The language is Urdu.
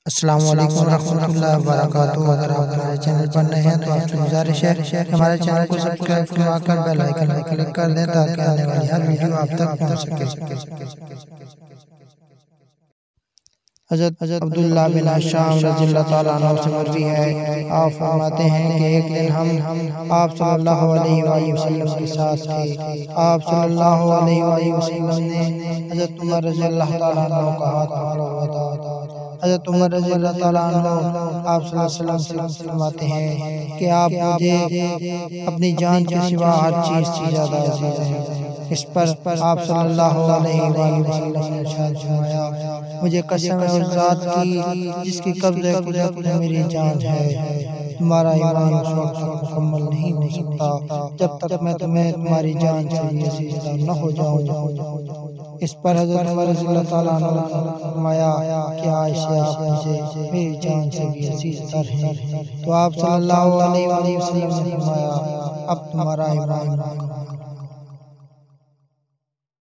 السلام علیکم ورحمۃ اللہ وبرکاتہ۔ اگر آپ ہمارے چینل پر نئے ہیں تو آپ سے گزارش ہے کہ ہمارے چینل کو سبسکرائب فرما کر بیل آئیکن پر کلک کر دیں تاکہ آنے والی ہر ویڈیو آپ تک پہنچ سکے۔ حضرت عبداللہ بن حشام رضی اللہ تعالیٰ عنہ سے مروی ہے، آپ فرماتے ہیں کہ ایک دن ہم آپ صلی اللہ علیہ وآلہ وسلم کے ساتھ تھے۔ آپ صلی اللہ علیہ وآلہ وسلم نے حضرت عمر رضی اللہ تعالیٰ عنہ کا ہاتھ پکڑا ہوا تھا۔ حضرت عمر رضی اللہ تعالیٰ عنہ آپ صلی اللہ علیہ وسلم سے فرماتے ہیں کہ آپ مجھے اپنی جان کے سوا ہر چیز سے زیادہ عزیز ہیں۔ اس پر آپ صلی اللہ علیہ وآلہ وسلم نے ارشاد فرمایا، مجھے قسم ہے اس ذات کی جس کی قبضہ قدرت میں میری جان ہے، تمہارا ایمان اس وقت مکمل نہیں ہو سکتا جب تک میں تمہیں تمہاری جان سے بھی عزیز نہ ہو جاؤں۔ اس پر حضرت عمر رضی اللہ تعالیٰ عنہ نے فرمایا کہ آج سے آپ مجھے میری جان سے بھی عزیز تر ہیں۔ تو آپ صلی اللہ علیہ وسلم نے فرمایا، اب تمہارا ایمان